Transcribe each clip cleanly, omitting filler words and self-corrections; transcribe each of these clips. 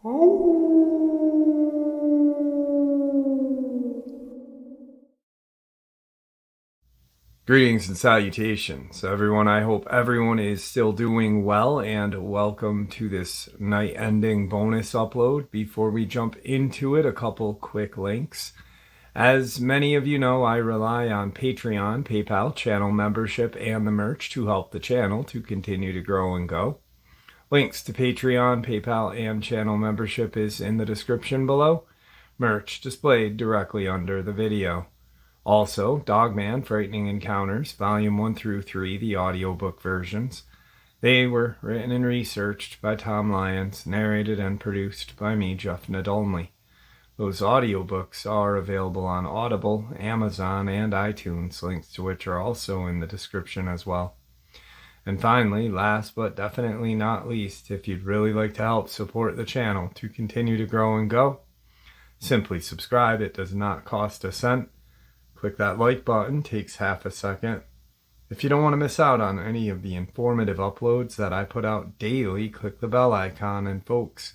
Greetings and salutations, everyone. I hope everyone is still doing well, and welcome to this night-ending bonus upload. Before we jump into it, a couple quick links. As many of you know, I rely on Patreon, PayPal, channel membership, and the merch to help the channel to continue to grow and go. Links to Patreon, PayPal, and channel membership is in the description below. Merch displayed directly under the video. Also, Dogman, Frightening Encounters, Volume 1 through 3, the audiobook versions. They were written and researched by Tom Lyons, narrated and produced by me, Jeff Nadolny. Those audiobooks are available on Audible, Amazon, and iTunes, links to which are also in the description as well. And finally, last but definitely not least, if you'd really like to help support the channel to continue to grow and go, simply subscribe. It does not cost a cent. Click that like button, takes half a second. If you don't want to miss out on any of the informative uploads that I put out daily, click the bell icon, and folks,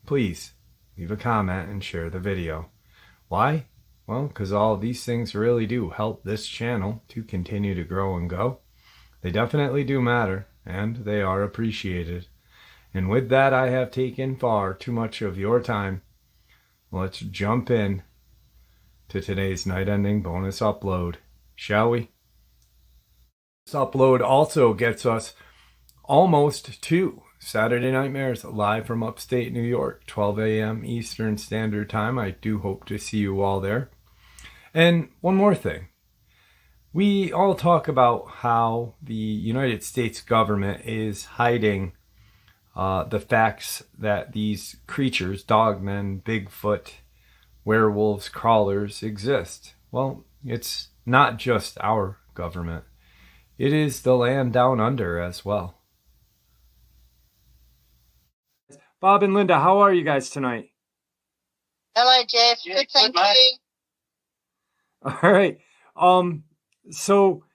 please leave a comment and share the video. Why? Well, because all of these things really do help this channel to continue to grow and go. They definitely do matter, and they are appreciated. And with that, I have taken far too much of your time. Let's jump in to today's night-ending bonus upload, shall we? This upload also gets us almost to Saturday Nightmares, live from upstate New York, 12 a.m. Eastern Standard Time. I do hope to see you all there. And one more thing. We all talk about how the United States government is hiding the facts that these creatures, dogmen, Bigfoot, werewolves, crawlers, exist. Well, it's not just our government. It is the land down under as well. Bob and Linda, how are you guys tonight? Hello, Jeff. Good, thank you. All right. So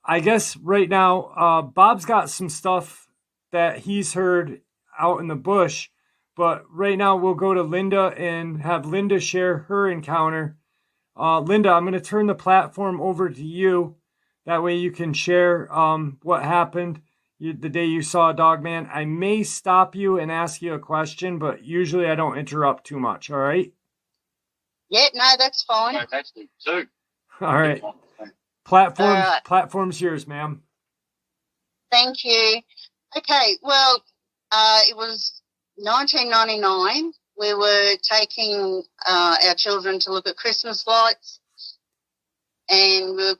I guess right now, Bob's got some stuff that he's heard out in the bush, but right now we'll go to Linda and have Linda share her encounter. Linda, I'm going to turn the platform over to you. That way you can share what happened the day you saw Dogman. I may stop you and ask you a question, but usually I don't interrupt too much, all right? Yeah, no, that's fine. No, that's me too. All right. Platform's yours, ma'am. Thank you. Okay, well, it was 1999. We were taking our children to look at Christmas lights, and the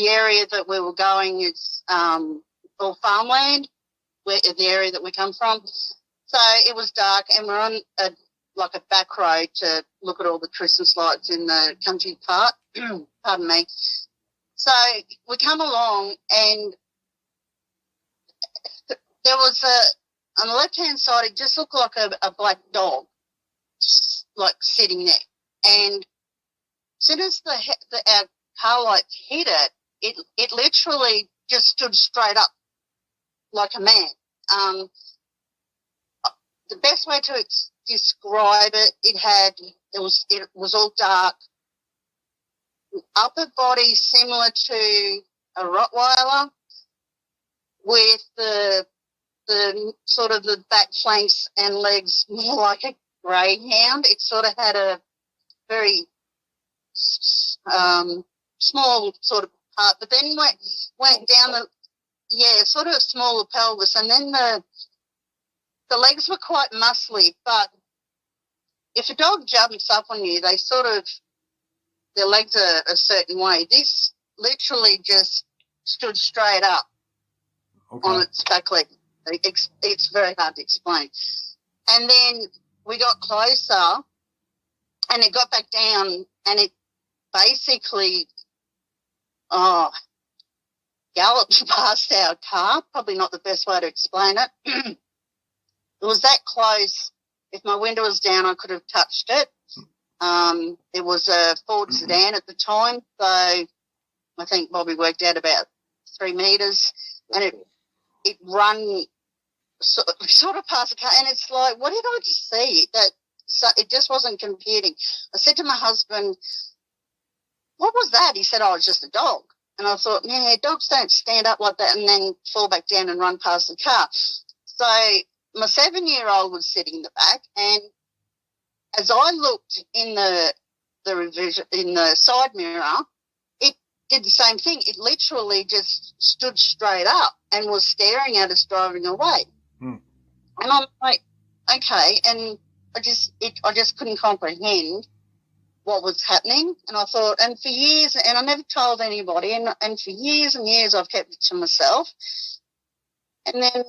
area that we were going is all farmland, the area that we come from. So it was dark, and we're on a back road to look at all the Christmas lights in the country part. Pardon me. So we come along, and there was on the left-hand side, it just looked like a black dog, just like sitting there. And as soon as our car lights hit it, it literally just stood straight up like a man. The best way to describe it, it was all dark. Upper body similar to a Rottweiler, with the sort of the back flanks and legs more like a greyhound. It sort of had a very small sort of part, but then went down sort of a smaller pelvis, and then the legs were quite muscly. But if a dog jumps up on you, they sort of, their legs are a certain way. This literally just stood straight up on its back leg. It's very hard to explain. And then we got closer, and it got back down, and it basically galloped past our car. Probably not the best way to explain it. It was that close. If my window was down, I could have touched it. It was a Ford sedan at the time, so I think Bobby worked out about 3 meters, and it run sort of past the car, and it's like, what did I just see? So it just wasn't computing. I said to my husband, what was that? He said, oh, it's just a dog. And I thought, yeah, dogs don't stand up like that and then fall back down and run past the car. So my 7-year-old was sitting in the back, and as I looked in the revision in the side mirror, it did the same thing. It literally just stood straight up and was staring at us driving away. And I'm like, okay, and I just couldn't comprehend what was happening. And I thought, and for years, and I never told anybody, and for years and years I've kept it to myself. And then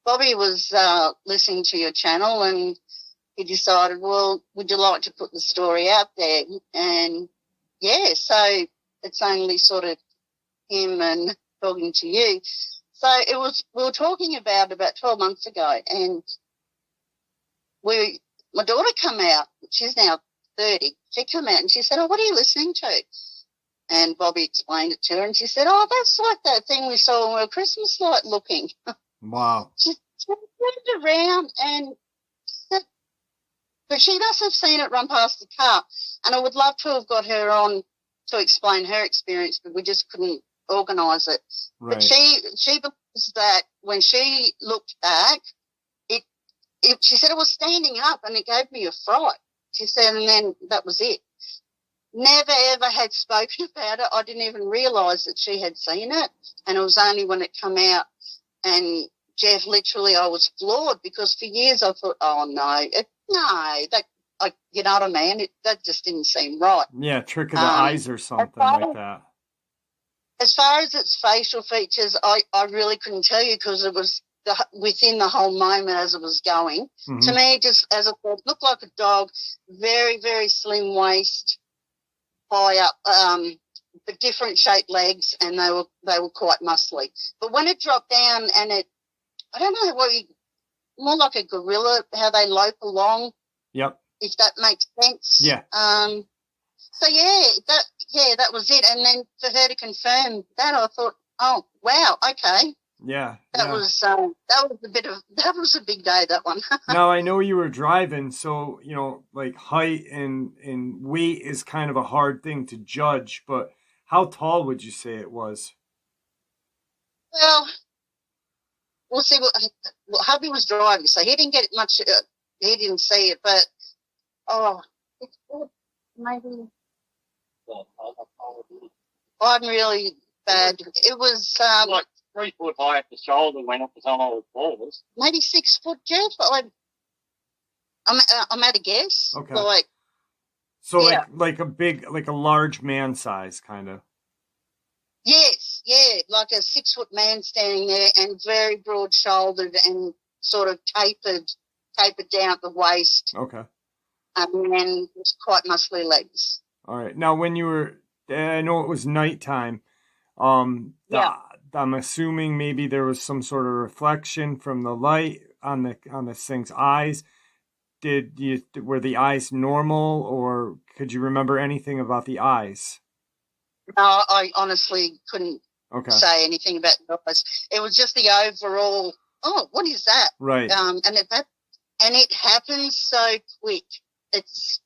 Bobby was listening to your channel, and he decided, well, would you like to put the story out there? And yeah, so it's only sort of him and talking to you. So we were talking about 12 months ago, and my daughter come out, she's now 30, she come out and she said, oh, what are you listening to? And Bobby explained it to her, and she said, oh, that's like that thing we saw when we were Christmas light looking. Wow. She turned around and said, but she must have seen it run past the car. And I would love to have got her on to explain her experience, but we just couldn't organise it. Right. But she believes that when she looked back, she said it was standing up, and it gave me a fright. She said, and then that was it. Never, ever had spoken about it. I didn't even realise that she had seen it, and it was only when it came out. And Jeff, literally, I was floored, because for years I thought, oh, you know what I mean? That just didn't seem right. Yeah, trick of the eyes or something like that. As far as its facial features, I really couldn't tell you, because it was within the whole moment as it was going. Mm-hmm. To me, just as I said, looked like a dog, very, very slim waist, high up, but different shaped legs, and they were quite muscly. But when it dropped down, and I don't know more like a gorilla, how they lope along. Yep. If that makes sense. Yeah. So that was it. And then for her to confirm that, I thought, oh wow, okay. Yeah. That was a big day, that one. Now, I know you were driving, so, like height and weight is kind of a hard thing to judge, but how tall would you say it was? Well, we'll see. Hubby was driving, so he didn't get much. He didn't see it, but it's maybe. I'm really bad. It was like 3 foot high at the shoulder when it was on all fours. Maybe 6 foot, Jeff. I'm at a guess. Okay. Like a large man size kind of. Yes, yeah, like a 6 foot man standing there, and very broad shouldered and sort of tapered down at the waist. Okay. And quite muscly legs. All right. Now, when you were, I know it was nighttime. I'm assuming maybe there was some sort of reflection from the light on this thing's eyes. Were the eyes normal, or could you remember anything about the eyes? No, I honestly couldn't say anything about the eyes. It was just the overall. Oh, what is that? Right. And it happens so quick. It's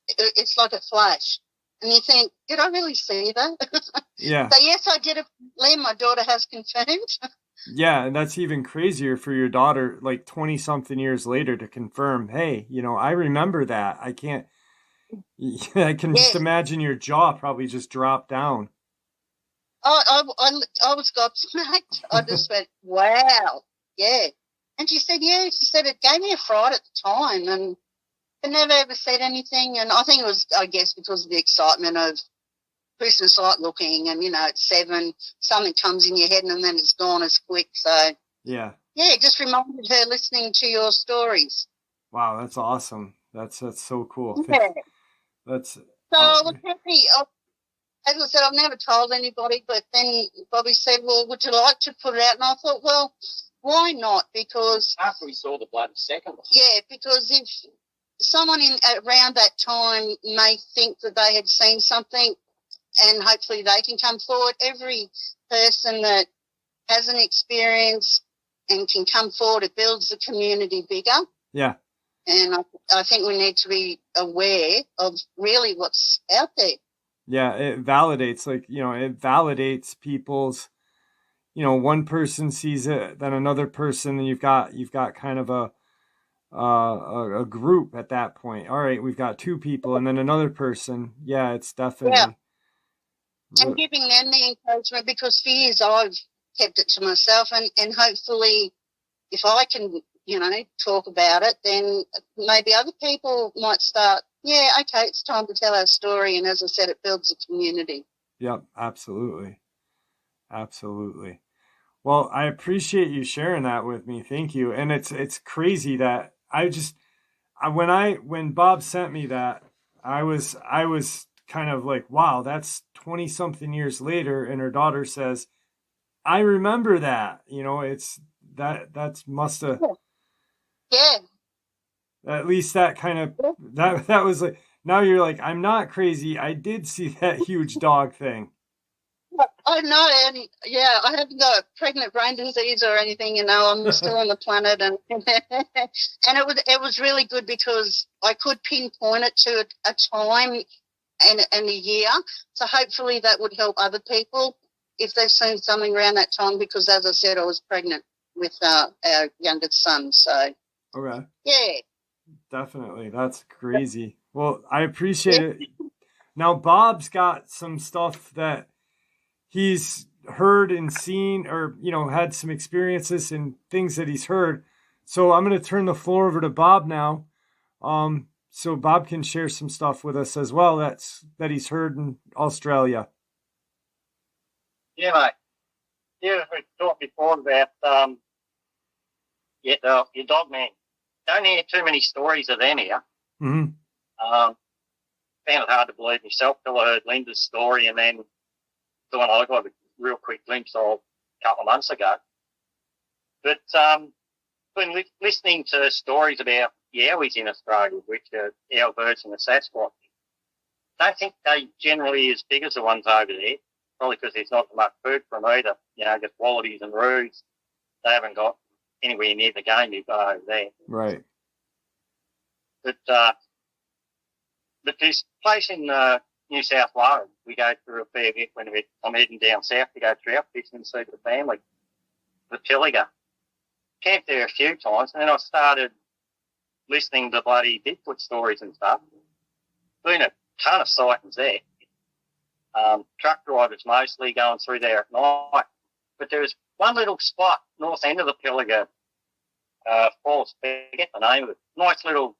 like a flash. And you think, did I really see that? Yeah. So, yes, I did. Liam, my daughter, has confirmed. Yeah, and that's even crazier for your daughter, like 20-something years later, to confirm, hey, I remember that. I can just imagine your jaw probably just dropped down. I was gobsmacked. I just went, wow, yeah. And she said, it gave me a fright at the time, and I never ever said anything. And I think it was, I guess, because of the excitement of Christmas light looking, and, at 7, something comes in your head and then it's gone as quick. So, yeah, it just reminded her listening to your stories. Wow, that's awesome. That's so cool. Yeah. So I was happy. As I said, I've never told anybody, but then Bobby said, well, would you like to put it out? And I thought, well, why not? Because after we saw the blood second. Yeah, because if someone around that time may think that they had seen something, and hopefully they can come forward. Every person that has an experience and can come forward, it builds the community bigger. Yeah. And I think we need to be aware of really what's out there. Yeah, it validates, it validates people's, one person sees it, then another person, and you've got kind of a group at that point. All right, we've got two people, and then another person. Yeah, it's definitely. Yeah. And giving them the encouragement, because for years I've kept it to myself, and hopefully if I can, talk about it, then maybe other people might start, okay, it's time to tell our story. And as I said, it builds a community. Yep, absolutely. Absolutely. Well, I appreciate you sharing that with me. Thank you. And it's crazy that when Bob sent me that, I was kind of like, wow, that's 20 something years later. And her daughter says, I remember that, it's that's must have, yeah. At least that kind of, that was like, now you're like, I'm not crazy. I did see that huge dog thing. I'm not any, I haven't got pregnant brain disease or anything, I'm still on the planet, and and it was really good because I could pinpoint it to a time and a year. So hopefully that would help other people if they've seen something around that time, because as I said, I was pregnant with our youngest son. So okay. Yeah. Definitely. That's crazy. Well, I appreciate it. Now Bob's got some stuff that he's heard and seen, or had some experiences and things that he's heard. So I'm going to turn the floor over to Bob now, so Bob can share some stuff with us as well that he's heard in Australia. Yeah, mate. Yeah, we talked before about your Dogman. Don't hear too many stories of them here. Mm-hmm. Found it hard to believe myself till I heard Linda's story, and then the one I got a real quick glimpse of a couple of months ago. But been listening to stories about yowies in Australia, which are our version of Sasquatch. Don't think they generally as big as the ones over there, probably because there's not much food for them either. Just wallabies and roos. They haven't got anywhere near the game you've got over there. Right. But this place in New South Wales, we go through a fair bit when I'm heading down south to go trout fishing and see the family, the Pilliga. Camped there a few times, and then I started listening to bloody Bigfoot stories and stuff. Been a ton of sightings there. Truck drivers mostly going through there at night. But there was one little spot, north end of the Pilliga Falls, forget the name of it. Nice little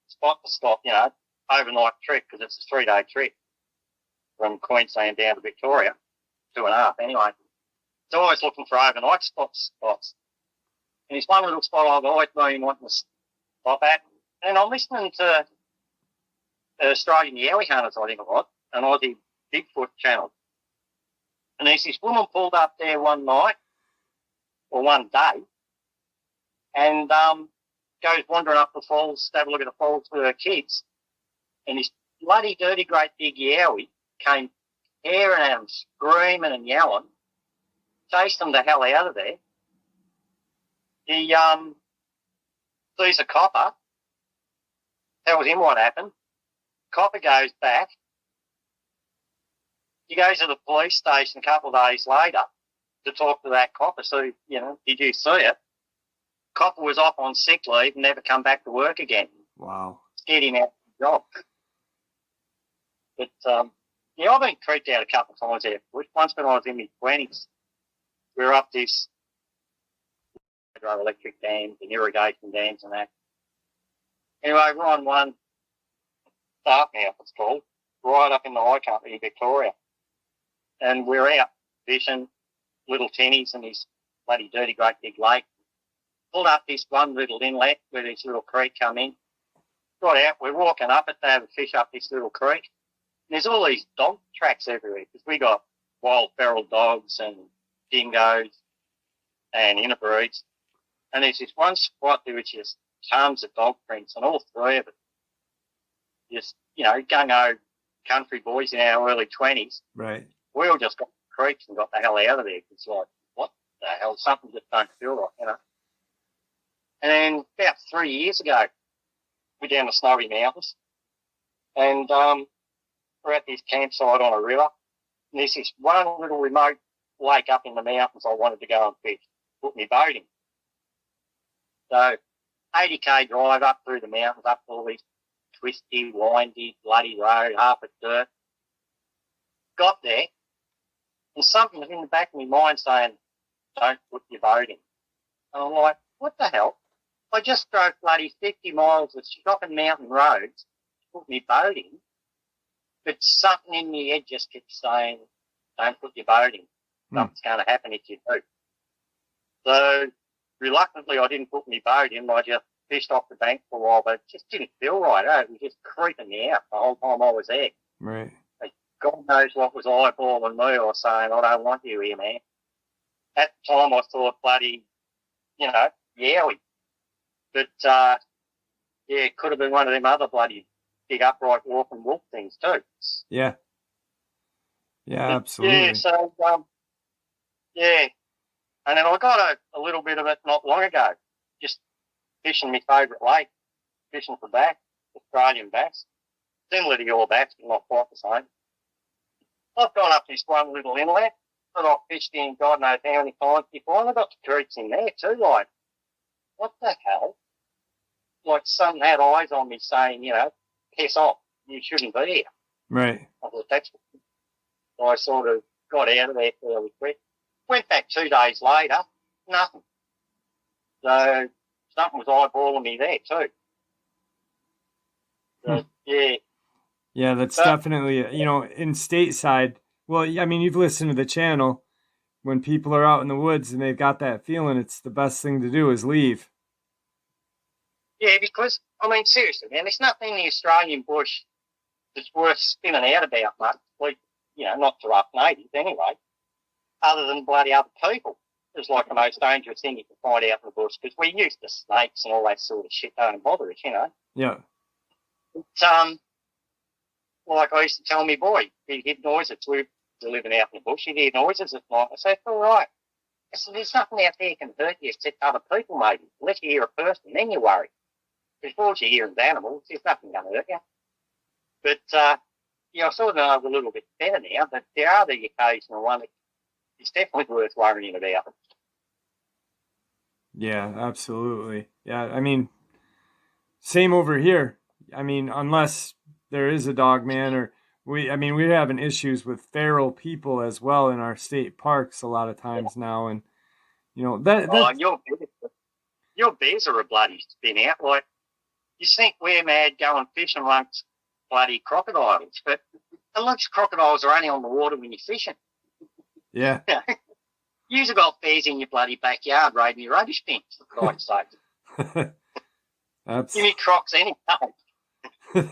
spot to stop, overnight trip, because it's a 3-day trip from Queensland down to Victoria, 2.5 anyway. So always looking for overnight spots. And it's one little spot I've always been wanting to stop at. And I'm listening to the Australian Yowie Hunters, I think it was, an Aussie Bigfoot channel. And there's this woman pulled up there one night, or one day, and goes wandering up the falls to have a look at the falls with her kids. And this bloody dirty great big yowie came tearing at them, screaming and yelling, chased them the hell out of there. He sees a copper, tells him what happened. Copper goes back. He goes to the police station a couple of days later to talk to that copper. So, did you see it? Copper was off on sick leave and never come back to work again. Wow. Scared him out of the job. But, I've been creeped out a couple of times there. Once when I was in my 20s, we were up this hydroelectric dams and irrigation dams and that. Anyway, we're on one, Dartmouth it's called, right up in the high country in Victoria. And we're out fishing, little tinnies in this bloody dirty great big lake. Pulled up this one little inlet where this little creek come in. Got out, we're walking up it to have a fish up this little creek. And there's all these dog tracks everywhere because we got wild feral dogs and dingoes and interbreeds. And there's this one spot there which is tons of dog prints, and all three of it just, gung-ho country boys in our early 20s. Right. We all just got the creeks and got the hell out of there. It's like, what the hell, something just don't feel right, you know. And then about 3 years ago, we're down the Snowy Mountains, and we're at this campsite on a river, and there's this one little remote lake up in the mountains I wanted to go and fish, put my boat in. So 80k drive up through the mountains, up all this twisty, windy, bloody road, half a dirt. Got there, and something was in the back of my mind saying, don't put your boat in. And I'm like, what the hell? I just drove bloody 50 miles of shocking mountain roads to put my boat in, but something in my head just kept saying, don't put your boat in. Something's going to happen if you do. So reluctantly, I didn't put my boat in. I just fished off the bank for a while, but it just didn't feel right. It was just creeping me out the whole time I was there. Right. Like, God knows what was eyeballing me or saying, I don't want you here, man. At the time, I thought bloody, you know, yowie. But, yeah, it could have been one of them other bloody big upright walking wolf things too. Yeah. Yeah, absolutely. Yeah, so, yeah. And then I got a little bit of it not long ago, just fishing my favourite lake, fishing for bass, Australian bass. Similar to your bass, but not quite the same. I've gone up this one little inlet that I've fished in God knows how many times before, and I've got the creeks in there too, like, what the hell? Like something had eyes on me saying, you know, piss off, you shouldn't be here. Right. I thought, that's so I sort of got out of there fairly quick. Went back 2 days later, nothing. So something was eyeballing me there too. So, yeah. Yeah, that's definitely, you know, in stateside. Well, I mean, you've listened to the channel. When people are out in the woods and they've got that feeling, it's the best thing to do is leave. Yeah, because, I mean, seriously, man, there's nothing in the Australian bush that's worth spinning out about much. Like, you know, not to rough natives anyway, other than bloody other people. It's like the most dangerous thing you can find out in the bush, because we're used to snakes and all that sort of shit don't bother us, you know. Yeah. But, like I used to tell me boy, he'd hear noises. We're living out in the bush, he'd hear noises at night. I said, all right. I said, there's nothing out there can hurt you except other people maybe. Unless you hear a person, then you worry. Before you hear animals, there's nothing going to hurt you. But, yeah, I sort of know a little bit better now, but there are the occasional one that it's definitely worth worrying about. Yeah, absolutely. Yeah, I mean, same over here. I mean, unless there is a Dogman or we're having issues with feral people as well in our state parks a lot of times now. And, you know, your bears are a bloody spin out. Like, you think we're mad going fishing amongst bloody crocodiles, but the lunch crocodiles are only on the water when you're fishing. Yeah. You've got bears in your bloody backyard raiding your rubbish bins, for Christ's sake. Give me crocs any time.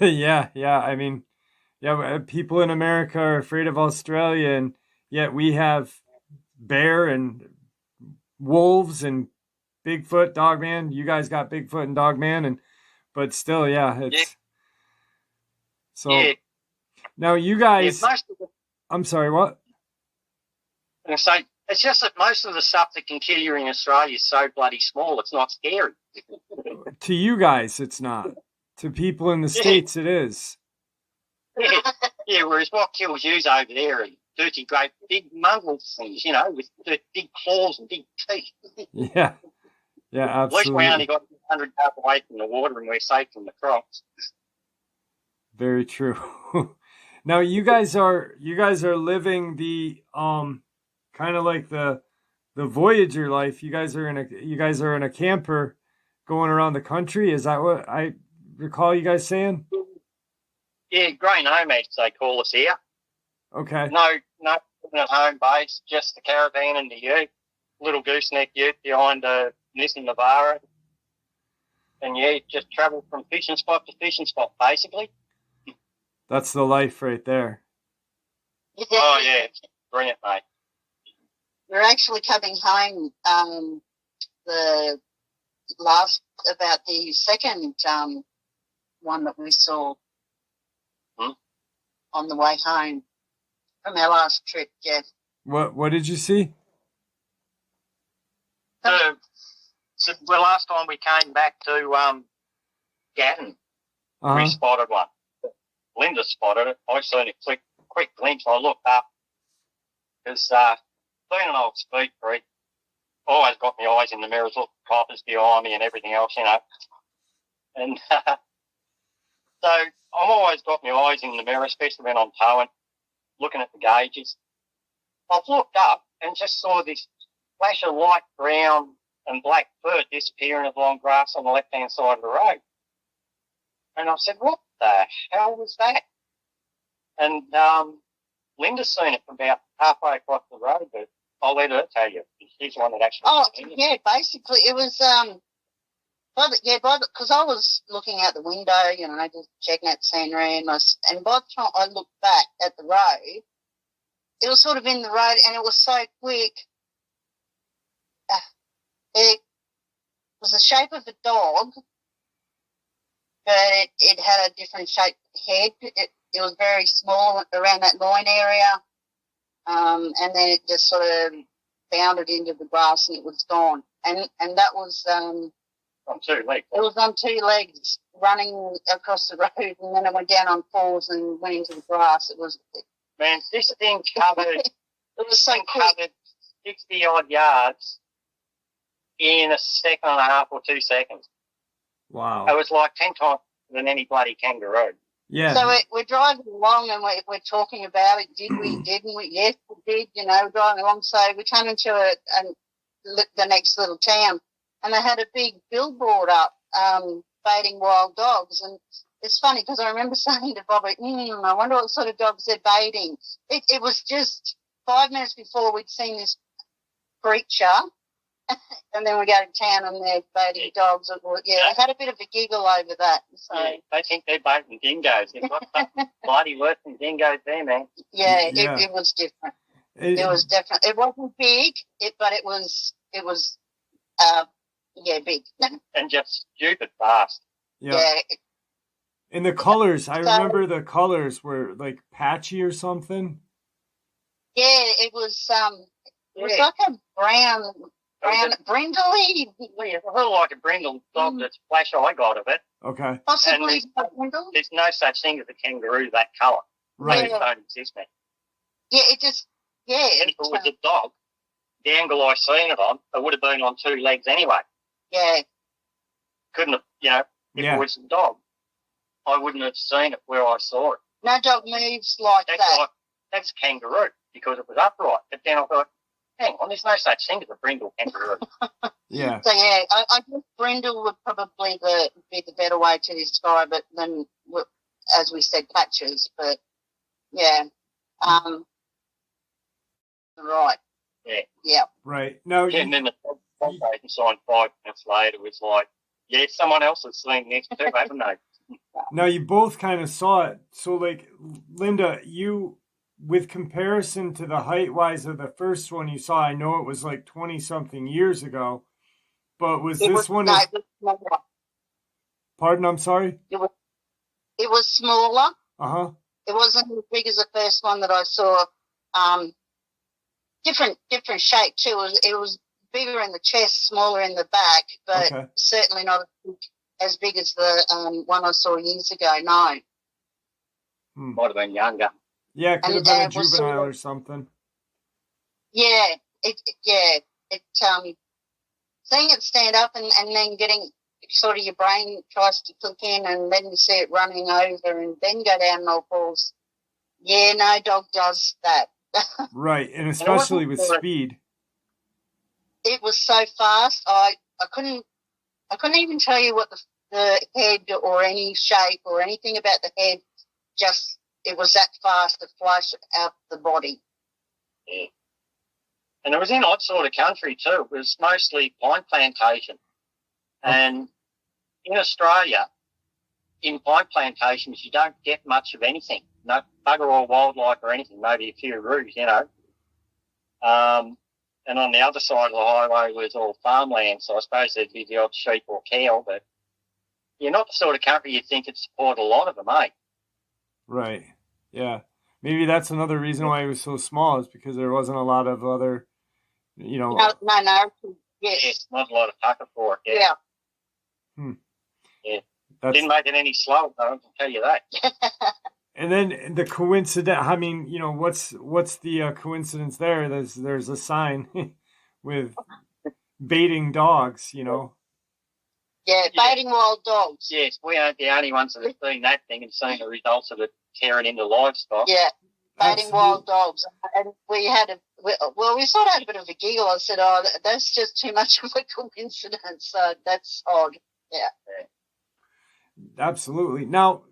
Yeah. I mean, yeah, people in America are afraid of Australia, and yet we have bear and wolves and Bigfoot, Dogman. You guys got Bigfoot and Dogman, but still, yeah, it's... Yeah. So, yeah. Now you guys... Yeah, I'm sorry, what? I'm saying, it's just that most of the stuff that can kill you in Australia is so bloody small, it's not scary. To you guys, it's not. To people in the States, it is. Yeah, whereas what kills you's over there are dirty, great, big mongrel things, you know, with big claws and big teeth. Yeah, absolutely. At least we only got 100 yards away from the water and we're safe from the crocs. Very true. Now you guys are living the kind of like the Voyager life. You guys are in a camper going around the country. Is that what I recall you guys saying? Yeah, grey nomads they call us here. Okay. No at home base, just the caravan and the ute, little gooseneck ute behind Nissan Navara. And yeah, just travel from fishing spot to fishing spot basically. That's the life right there. Oh yeah, brilliant, mate. We're actually coming home about the second one that we saw on the way home from our last trip, Jeff. What did you see? The last time we came back to Gatton, we spotted one. Linda spotted it. I seen a quick glimpse. I looked up because being an old speed freak, always got my eyes in the mirrors, look at coppers behind me and everything else, you know. And so I've always got my eyes in the mirror, especially when I'm towing, looking at the gauges. I've looked up and just saw this flash of light brown and black fur disappearing in the long grass on the left-hand side of the road. And I said, what the hell was that? And Linda's seen it from about halfway across the road, but I'll let her tell you. She's the one that actually seen it. Yeah, basically it was because I was looking out the window, you know, just checking out the scenery, and by the time I looked back at the road, it was sort of in the road, and it was so quick. It was the shape of a dog, but it had a different shaped head. It was very small around that loin area, and then it just sort of bounded into the grass and it was gone. And that was on 2 legs. It was on 2 legs running across the road, and then it went down on 4s and went into the grass. It was this thing covered. It was so quick. Covered 60 odd yards in a second and a half or 2 seconds. Wow. It was like 10 times than any bloody kangaroo. Yeah. So we're driving along and we're talking about it. Did we, didn't we? Yes, we did. You know, driving along. So we came into the next little town, and they had a big billboard up baiting wild dogs. And it's funny because I remember saying to Bobby, I wonder what sort of dogs they're baiting. It was just 5 minutes before we'd seen this creature. And then we go to town and they're baiting dogs. Yeah, I had a bit of a giggle over that. So. Yeah, they think they're baiting dingoes. They've got bloody worse than dingoes there, man. Yeah, it was different. It was different. It wasn't big, but it was big. And just stupid fast. Yeah. And the colors, I remember the colors were like patchy or something. Yeah, it was like a brown brindley. It looked like a brindle dog that's flash I got of it. Okay. Possibly a brindle. There's no such thing as a kangaroo that colour. Right. They don't exist, man. Yeah, it just, And if it was a dog, the angle I seen it on, it would have been on 2 legs anyway. Yeah. Couldn't have, if it was a dog, I wouldn't have seen it where I saw it. No dog moves like that. That's kangaroo because it was upright. But then I thought, hang on, there's no such thing as a brindle kangaroo. Yeah. So, I guess brindle would probably be the better way to describe it than, as we said, patches. But, yeah. Right. Yeah. Right. No. And then the dog signed 5 minutes later was like, someone else has seen this too, haven't they? Now, you both kind of saw it. So, like, Linda, you, with comparison to the height-wise of the first one you saw, I know it was like 20-something years ago, but this one... Pardon, I'm sorry? It was smaller. Uh-huh. It wasn't as big as the first one that I saw. Different shape, too. It was bigger in the chest, smaller in the back, but certainly not as big as the one I saw years ago, no. Might have been younger. Yeah, it could have been a juvenile or something. Yeah, seeing it stand up and then getting sort of your brain tries to click in and then you see it running over and then go down all fours. Yeah, no dog does that. Right, and especially with speed. It was so fast, I couldn't even tell you what the head or any shape or anything about the head, just it was that fast to flash out the body. Yeah. And it was in odd sort of country too. It was mostly pine plantation. And in Australia, in pine plantations, you don't get much of anything. No bugger or wildlife or anything, maybe a few roos, you know. And on the other side of the highway was all farmland, so I suppose there'd be the odd sheep or cow, but you're not the sort of country you'd think would support a lot of them, eh? Right, yeah. Maybe that's another reason why it was so small, is because there wasn't a lot of other, No, Yes. Not a lot of tucker for it. Yeah. Yeah. Yeah. That's, Didn't make it any slower, though, I can tell you that. and then the coincidence, I mean, what's the coincidence there? There's a sign with baiting dogs, Yeah, baiting wild dogs. Yes, we aren't the only ones that have seen that thing and seen the results of it tearing into livestock. Yeah, baiting Absolutely. wild dogs. And we sort of had a bit of a giggle. I said, oh, that's just too much of a coincidence. So that's odd. Yeah. Absolutely. Now,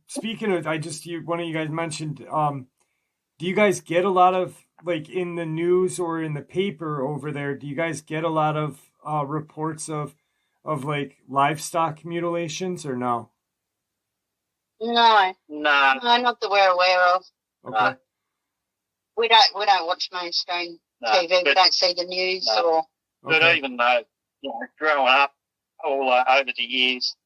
speaking of, one of you guys mentioned, do you guys get a lot of, like, in the news or in the paper over there, do you guys get a lot of reports of like livestock mutilations or no? No, No. not that we're aware of. Okay. We don't watch mainstream TV. We don't see the news or. But Okay. even though, growing up all over the years,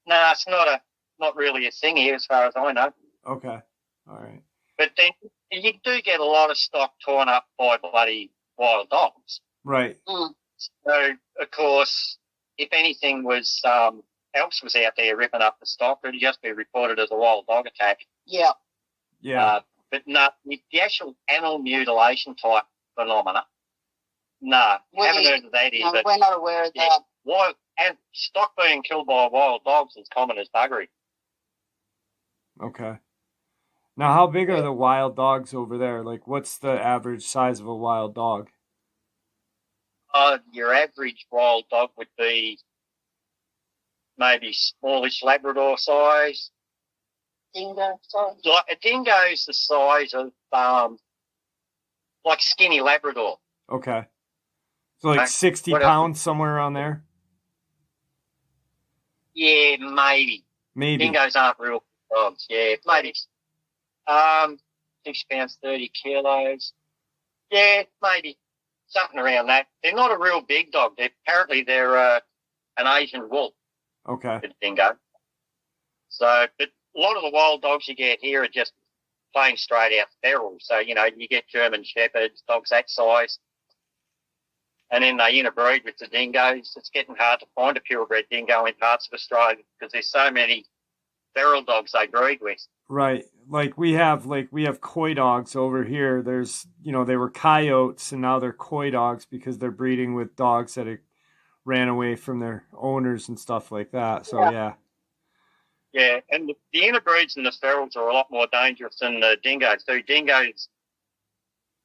it's not really a thing here as far as I know. Okay. All right. But then you do get a lot of stock torn up by bloody wild dogs. Right. Mm. So, of course, if anything else was out there ripping up the stock, it would just be reported as a wild dog attack. Yeah. Yeah. But no, the actual animal mutilation type phenomena, haven't heard of that either. No, we're not aware of that. And stock being killed by wild dogs is common as buggery. Okay. Now, how big are the wild dogs over there? Like, what's the average size of a wild dog? Your average wild dog would be maybe smallish Labrador size. Dingo, sorry. Like a dingo's the size of like skinny Labrador. Okay. So like Right. 60 What else? pounds, somewhere around there? Yeah, maybe. Maybe. Dingoes aren't real dogs. Yeah, maybe. 6 pounds, 30 kilos. Yeah, maybe. Something around that. They're not a real big dog. Apparently they're an Asian wolf, Okay. the dingo. So, but a lot of the wild dogs you get here are just plain straight out feral. So, you get German Shepherds, dogs that size. And then they interbreed with the dingoes. It's getting hard to find a purebred dingo in parts of Australia because there's so many feral dogs they breed with. Right. Like we have coy dogs over here. There's, they were coyotes and now they're coy dogs because they're breeding with dogs that ran away from their owners and stuff like that. So, yeah. Yeah, and the interbreeds and the ferals are a lot more dangerous than the dingoes. So dingoes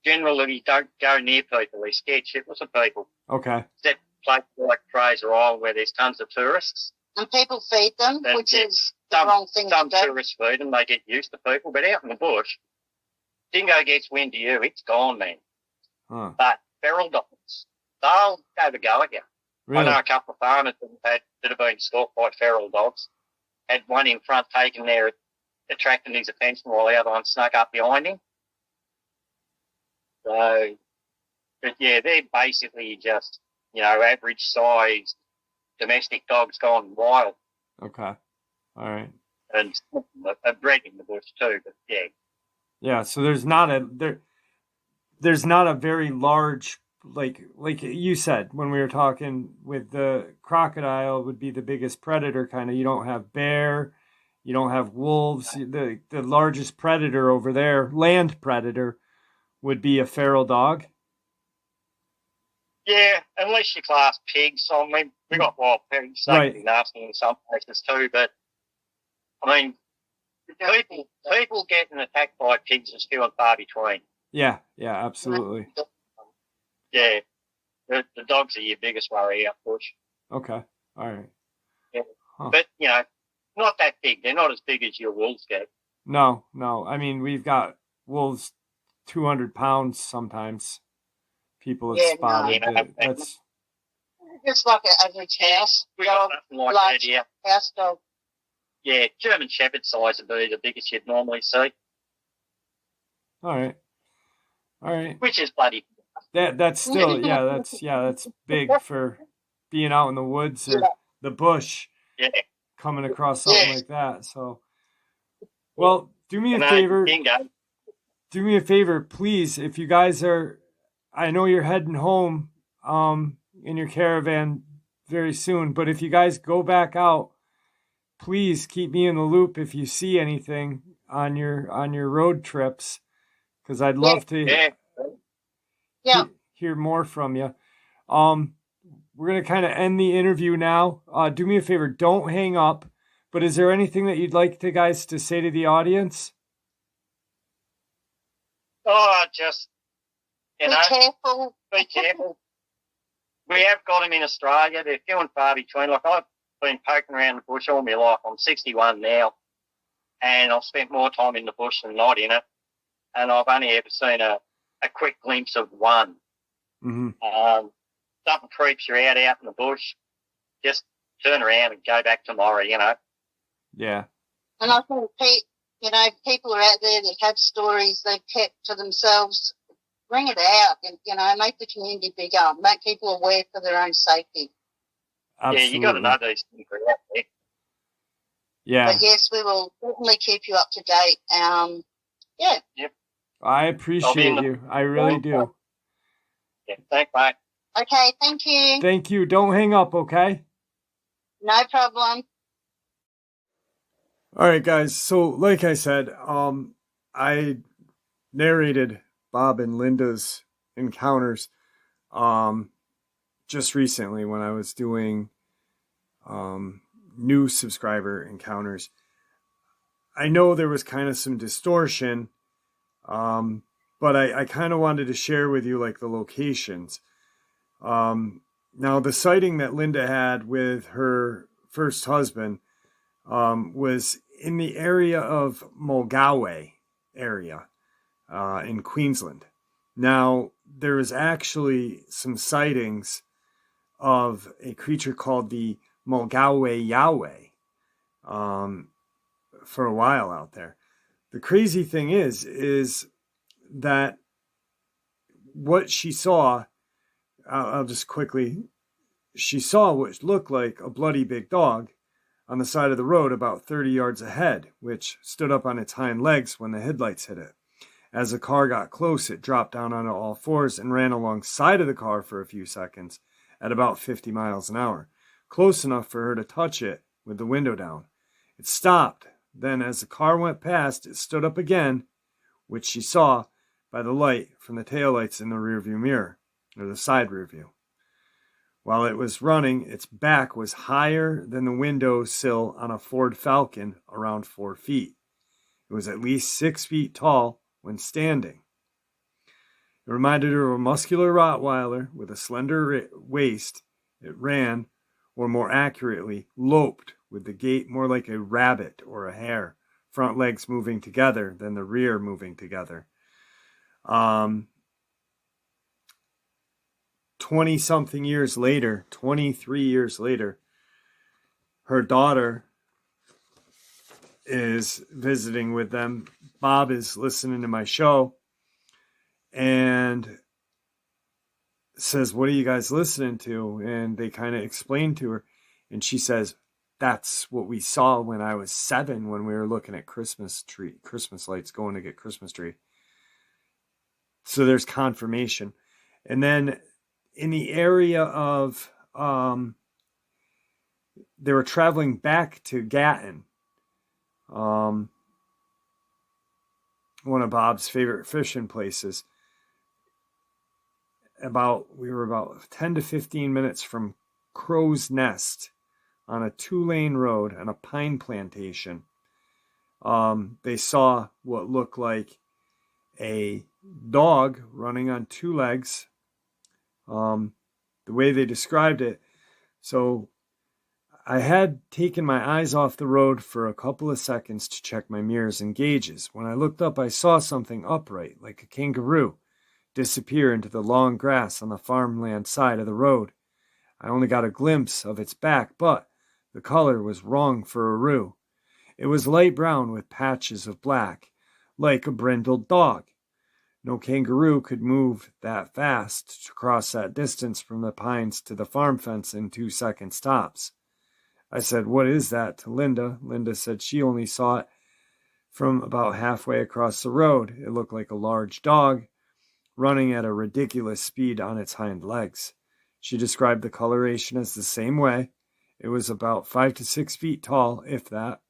generally don't go near people. They're scared shitless of people. Okay. Except places like Fraser Island where there's tons of tourists. And people feed them, And which is the wrong thing to Some do. tourists feed them, they get used to people. But out in the bush, dingo gets wind to you, it's gone, man. Huh. But feral dogs, they'll have a go at you. Really? I know a couple of farmers that have been stalked by feral dogs. Had one in front attracting his attention while the other one snuck up behind him. So, but yeah, they're basically just, average size domestic dogs gone wild. Okay. All right. And bred in the bush too, but yeah. Yeah, so there's not a very large, like you said when we were talking with the crocodile would be the biggest predator kind of. You don't have bear, you don't have wolves. The largest predator over there, land predator, would be a feral dog. Yeah, unless you class pigs. I mean, we got wild pigs, so Right. can be nasty in some places too, but I mean, people getting attacked by pigs is few and far between. Yeah, absolutely. Yeah, the dogs are your biggest worry out bush. Okay, all right. Yeah. Huh. But, not that big. They're not as big as your wolves get. No. I mean, we've got wolves 200 pounds sometimes. People have spotted. That's Just like an average house We got dog, nothing like large that here. house dog. Yeah, German Shepherd size would be the biggest you'd normally see, all right. which is bloody. That's still that's big for being out in the woods or the bush. Yeah. Coming across something like that. So, well, do me a favor, please. If you guys are, I know you're heading home. in your caravan very soon. But if you guys go back out, please keep me in the loop if you see anything on your road trips, because I'd love to hear more from you. We're going to kind of end the interview now. Do me a favor, don't hang up. But is there anything that you'd like the guys to say to the audience? Oh, just, Be careful. Be careful. We have got them in Australia. They're few and far between. Like, I've been poking around the bush all my life. I'm 61 now, and I've spent more time in the bush than not in it. And I've only ever seen a quick glimpse of one. Mm-hmm. Something creeps you out in the bush, just turn around and go back tomorrow, you know. Yeah. And I think, people are out there that have stories they've kept to themselves. Bring it out and, make the community bigger. Make people aware for their own safety. Absolutely. Yeah, you got to know these things are out there. Yeah. But yes, we will certainly keep you up to date. Yeah. Yep. I appreciate you. I really do. Yeah, thanks, mate. Okay, thank you. Thank you. Don't hang up, okay? No problem. All right, guys. So, like I said, I narrated Bob and Linda's encounters just recently when I was doing new subscriber encounters. I know there was kind of some distortion, but I kind of wanted to share with you like the locations. Now, the sighting that Linda had with her first husband was in the area of Mulgawe area in Queensland. Now, there is actually some sightings of a creature called the Mulgawe Yahweh for a while out there. The crazy thing is that what she saw, I'll just quickly, she saw what looked like a bloody big dog on the side of the road about 30 yards ahead, which stood up on its hind legs when the headlights hit it. As the car got close, it dropped down onto all fours and ran alongside of the car for a few seconds at about 50 miles an hour, close enough for her to touch it with the window down. It stopped. Then as the car went past, it stood up again, which she saw by the light from the taillights in the rearview mirror, or the side rear view. While it was running, its back was higher than the window sill on a Ford Falcon, around 4 feet. It was at least 6 feet tall when standing. It reminded her of a muscular Rottweiler with a slender waist. It ran, or more accurately, loped, with the gait more like a rabbit or a hare, front legs moving together than the rear moving together. 20-something years later, 23 years later, her daughter is visiting with them. Bob is listening to my show and says, "What are you guys listening to?" And they kind of explain to her. And she says, "That's what we saw when I was 7 when we were looking at Christmas lights, going to get Christmas tree." So there's confirmation. And then in the area of, they were traveling back to Gatton, one of Bob's favorite fishing places. We were about 10 to 15 minutes from Crow's Nest on a 2-lane road and a pine plantation. They saw what looked like a dog running on 2 legs. The way they described it. So I had taken my eyes off the road for a couple of seconds to check my mirrors and gauges. When I looked up, I saw something upright, like a kangaroo, disappear into the long grass on the farmland side of the road. I only got a glimpse of its back, but the color was wrong for a roo. It was light brown with patches of black, like a brindled dog. No kangaroo could move that fast to cross that distance from the pines to the farm fence in 2-second stops. I said, "What is that?" to Linda. Linda said she only saw it from about halfway across the road. It looked like a large dog running at a ridiculous speed on its hind legs. She described the coloration as the same way. It was about 5 to 6 feet tall, if that.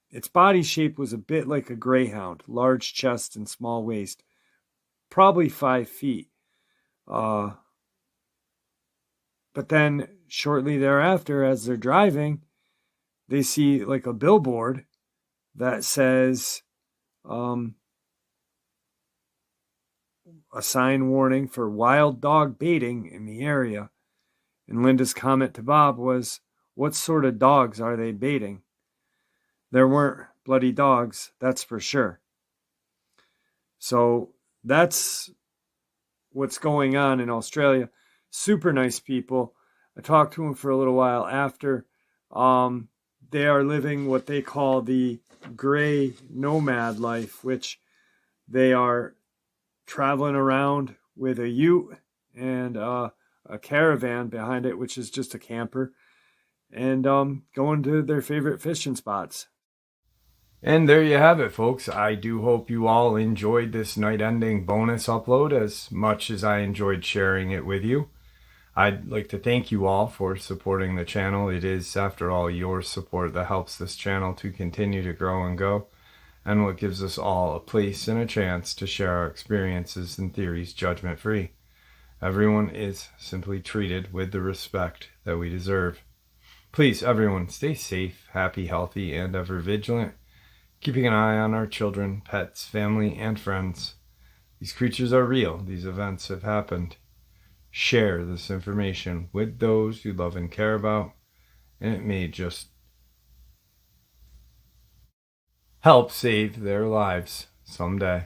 Its body shape was a bit like a greyhound, large chest and small waist, probably 5 feet. But then shortly thereafter, as they're driving, they see like a billboard that says a sign warning for wild dog baiting in the area. And Linda's comment to Bob was, "What sort of dogs are they baiting?" There weren't bloody dogs, that's for sure. So that's what's going on in Australia. Super nice people. I talked to them for a little while after. They are living what they call the gray nomad life, which they are traveling around with a ute and a caravan behind it, which is just a camper, and going to their favorite fishing spots. And there you have it, folks. I do hope you all enjoyed this night-ending bonus upload as much as I enjoyed sharing it with you. I'd like to thank you all for supporting the channel. It is, after all, your support that helps this channel to continue to grow and go, and what gives us all a place and a chance to share our experiences and theories judgment-free. Everyone is simply treated with the respect that we deserve. Please, everyone, stay safe, happy, healthy, and ever vigilant, keeping an eye on our children, pets, family, and friends. These creatures are real. These events have happened. Share this information with those you love and care about, and it may just help save their lives someday.